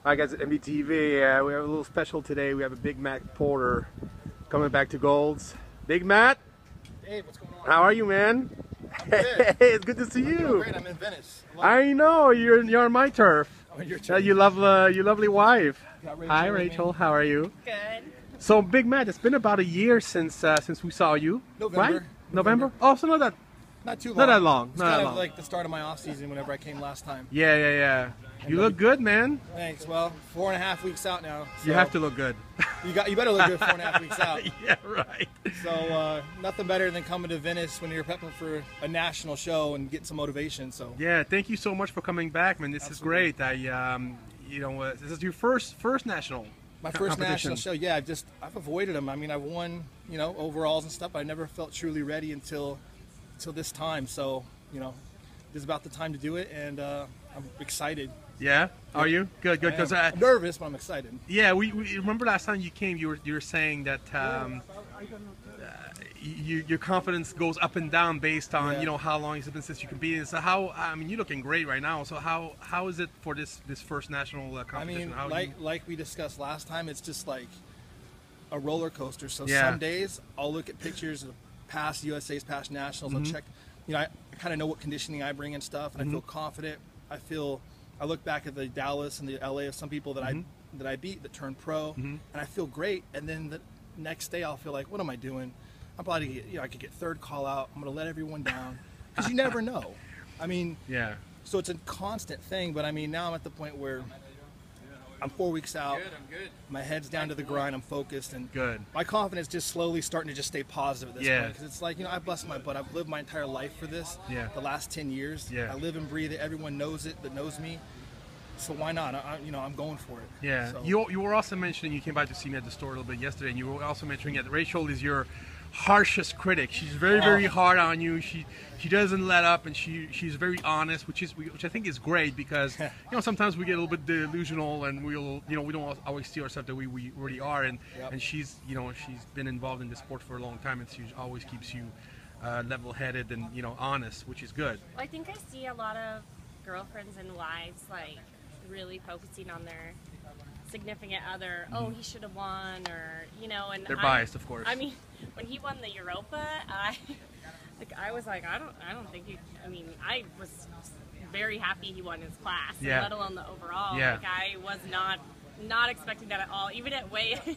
Hi guys at MBTV. We have a little special today. We have a Big Matt Porter coming back to Golds. Big Matt, hey, what's going on? How are you, man? I'm good. Hey, it's good to see you. Great. I'm in Venice. I know you're on my turf. I'm on your turf. You love your lovely wife. Hi, Rachel. Me. How are you? Good. So, Big Matt, it's been about a year since we saw you. November. Right? November. Oh, so not too long. Not that long. It's not kind that of long. like the start of my off season whenever I came last time. Yeah. You look good, man. Thanks. Well, 4.5 weeks out now. So You have to look good. You better look good 4.5 weeks out. Yeah, right. So nothing better than coming to Venice when you're prepping for a national show and getting some motivation. So yeah, thank you so much for coming back, man. This Absolutely. is great. This is your first national. my first national show. Yeah, I've avoided them. I mean, I've won overalls and stuff, but I never felt truly ready until this time. So this is about the time to do it, and I'm excited. Yeah, are you? Good. Because I'm nervous, but I'm excited. Yeah, we remember last time you came. You were saying that your confidence goes up and down based on how long it's been since you competed. So you're looking great right now. So how is it for this first national competition? I mean, like we discussed last time, it's just like a roller coaster. So yeah. Some days I'll look at pictures of past USA's, past nationals. Mm-hmm. I'll check. I kind of know what conditioning I bring and stuff, and I feel confident. I look back at the Dallas and the LA of some people that I beat that turned pro, and I feel great. And then the next day I'll feel like, what am I doing? I'm probably I could get third call out. I'm going to let everyone down because you never know. I mean, yeah. So it's a constant thing. But I mean, now I'm at the point where I'm 4 weeks out. I'm good. My head's down to the grind. I'm focused, and Good. my confidence just slowly starting to just stay positive at this point. Because it's like I bust my butt. I've lived my entire life for this. Yeah. The last 10 years. Yeah. I live and breathe it. Everyone knows it that knows me. So why not? I'm going for it. Yeah. So. You were also mentioning, you came by to see me at the store a little bit yesterday, and you were also mentioning that Rachel is your harshest critic. She's very hard on you. She doesn't let up, and she's very honest, which I think is great because sometimes we get a little bit delusional, and we don't always see ourselves that we really are. And and she's been involved in the sport for a long time, and she always keeps you level-headed and honest, which is good. Well, I think I see a lot of girlfriends and wives really focusing on their significant other. Oh, he should have won, or and they're biased, of course. I mean, when he won the Europa, I was like, I don't think he. I mean, I was very happy he won his class, let alone the overall. Yeah. I was not expecting that at all. Even at weigh-ins,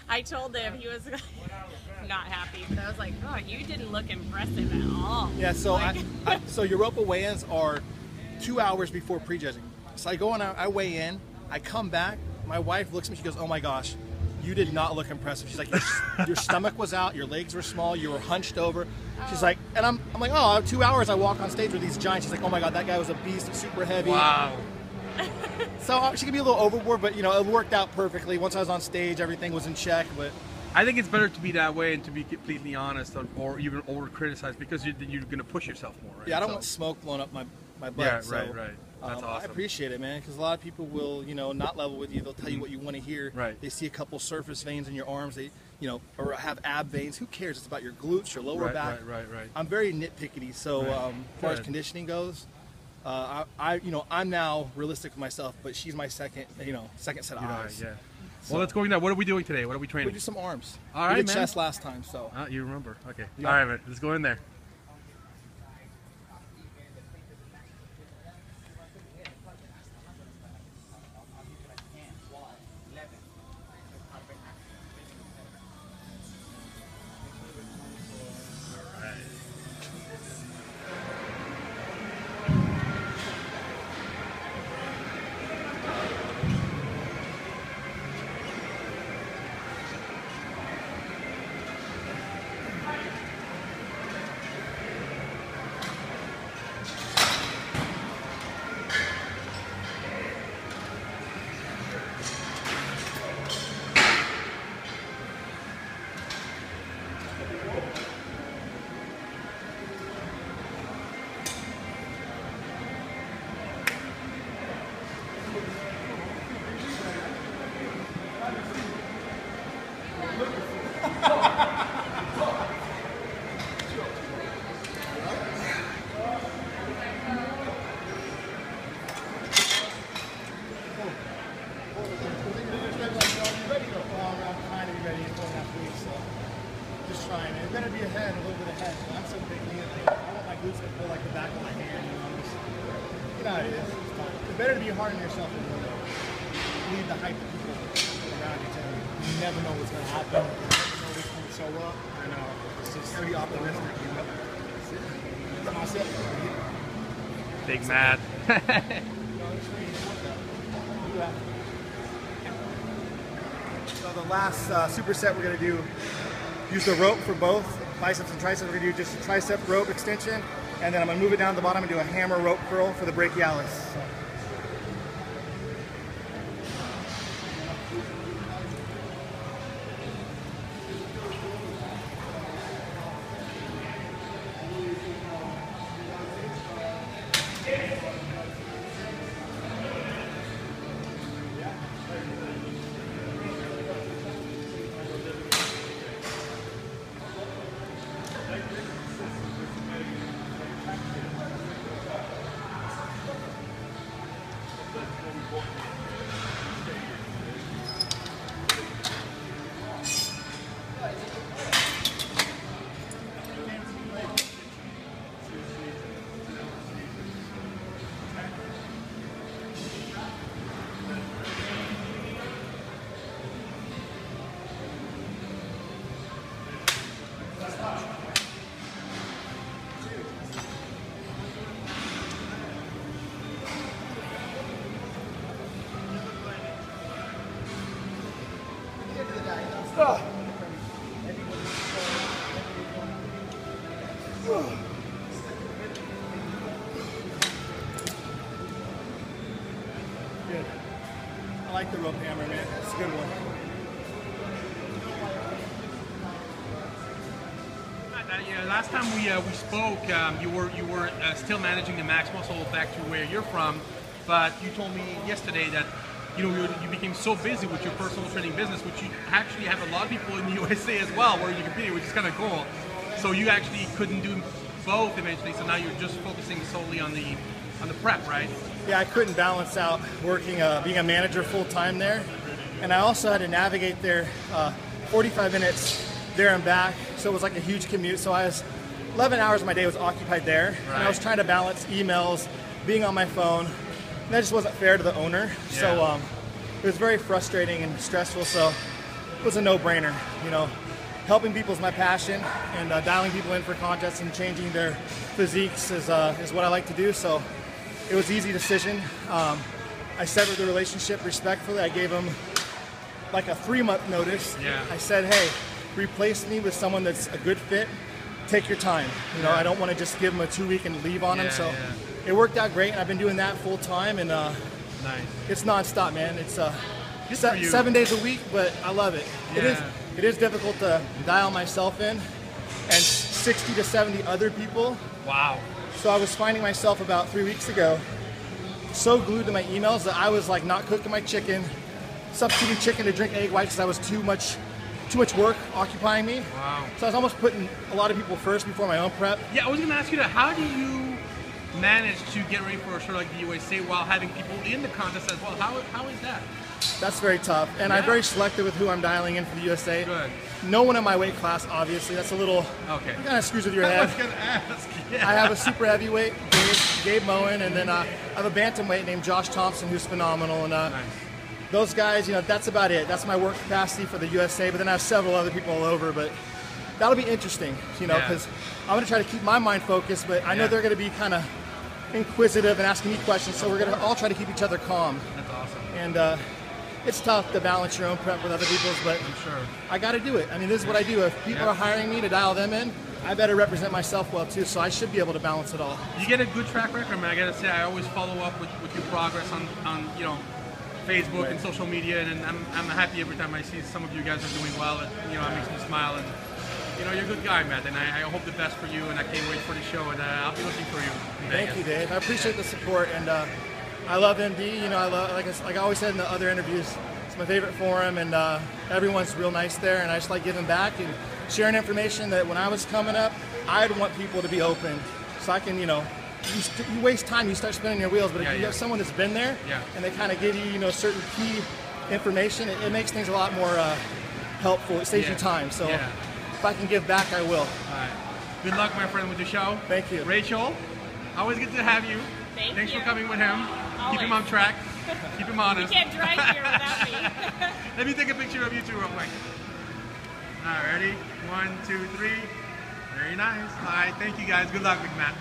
I told him, he was not happy. But I was like, oh, you didn't look impressive at all. Yeah. So so Europa weigh-ins are 2 hours before prejudging. So I go and I weigh in. I come back. My wife looks at me. She goes, "Oh my gosh, you did not look impressive." She's like, "Your stomach was out. Your legs were small. You were hunched over." She's like, and I'm like, "Oh, 2 hours. I walk on stage with these giants." She's like, "Oh my God, that guy was a beast, super heavy." Wow. So she could be a little overboard, but it worked out perfectly. Once I was on stage, everything was in check. But I think it's better to be that way and to be completely honest, or even over criticize, because you're going to push yourself more. Right? Yeah, I don't want smoke blowing up my butt. Yeah, so, right. That's awesome. I appreciate it, man, because a lot of people will, not level with you. They'll tell you what you want to hear. Right. They see a couple surface veins in your arms. They, or have ab veins. Who cares? It's about your glutes, your lower back. Right. I'm very nitpicky. So as far as conditioning goes, I'm now realistic with myself. But she's my second set of eyes. Yeah. So, Well, let's go in there. What are we doing today? What are we training? We did some arms. All right, we did man. chest last time. So. You remember? Okay. Yeah. All right, man. Let's go in there. be ahead and a little bit ahead. I'm so big, I want my glutes to feel like the back of my hand. You know how it is. It's better to be hard on yourself than lead the hype of people around you too. You never know what's going to happen. You never know what's going to show up. I know. It's just gotta be optimistic. You know? That's it. Big Matt. So the last superset we're going to do, use the rope for both biceps and triceps. We're going to do just a tricep rope extension, and then I'm going to move it down to the bottom and do a hammer rope curl for the brachialis. So. Good. I like the rope hammer, man. It's a good one. Last time we spoke, you were still managing the max muscle back to where you're from, but you told me yesterday that you became so busy with your personal training business, which you actually have a lot of people in the USA as well, where you compete, which is kind of cool. So you actually couldn't do both eventually. So now you're just focusing solely on the prep, right? Yeah, I couldn't balance out working, being a manager full time there, and I also had to navigate there 45 minutes there and back. So it was like a huge commute. So 11 hours of my day was occupied there, right. And I was trying to balance emails, being on my phone. And that just wasn't fair to the owner. Yeah. So it was very frustrating and stressful. So it was a no-brainer. Helping people is my passion, and dialing people in for contests and changing their physiques is what I like to do. So it was an easy decision. I severed the relationship respectfully. I gave him like a 3-month notice. Yeah. I said, hey, replace me with someone that's a good fit. Take your time. I don't want to just give him a 2-week and leave on him. So it worked out great, and I've been doing that full time, and nice. It's nonstop, man. It's 7 days a week, but I love it. Yeah. It is difficult to dial myself in, and 60 to 70 other people. Wow. So I was finding myself about 3 weeks ago so glued to my emails that I was like not cooking my chicken, substituting chicken to drink egg whites because I was too much work occupying me. Wow. So I was almost putting a lot of people first before my own prep. Yeah, I was going to ask you that. How do you manage to get ready for a show like the USA while having people in the contest as well? How is that? That's very tough, and I'm very selective with who I'm dialing in for the USA. Good. No one in my weight class, obviously. That's a little kind of screws with your head. I was going to ask. Yeah. I have a super heavyweight, Gabe Moen, and then I have a bantamweight named Josh Thompson, who's phenomenal. And Nice. those guys, that's about it. That's my work capacity for the USA. But then I have several other people all over. But that'll be interesting, because I'm going to try to keep my mind focused. But I know they're going to be kind of inquisitive and asking me questions. So we're going to all try to keep each other calm. That's awesome. And it's tough to balance your own prep with other people's, but I'm sure. I got to do it. I mean, this is what I do. If people are hiring me to dial them in, I better represent myself well too, so I should be able to balance it all. You get a good track record, man. I gotta say, I always follow up with your progress on Facebook and social media, and I'm happy every time I see some of you guys are doing well. And, it makes me smile, and you're a good guy, Matt. And I hope the best for you, and I can't wait for the show, and I'll be looking for you in Vegas. Thank you, Dave. I appreciate the support, and I love MD. I love, like I always said in the other interviews, it's my favorite forum, and everyone's real nice there, and I just like giving back and sharing information that when I was coming up, I'd want people to be open, so I can, you waste time, you start spinning your wheels, but if you have someone that's been there, and they kind of give you, certain key information, it makes things a lot more helpful. It saves you time. So If I can give back, I will. All right. Good luck, my friend, with the show. Thank you. Rachel, always good to have you. Thanks for coming with him. Always. Keep him on track. Keep him honest. You can't drive here without me. Let me take a picture of you two real quick. All right, ready? 1, 2, 3. Very nice. All right, thank you guys. Good luck, Big Matt.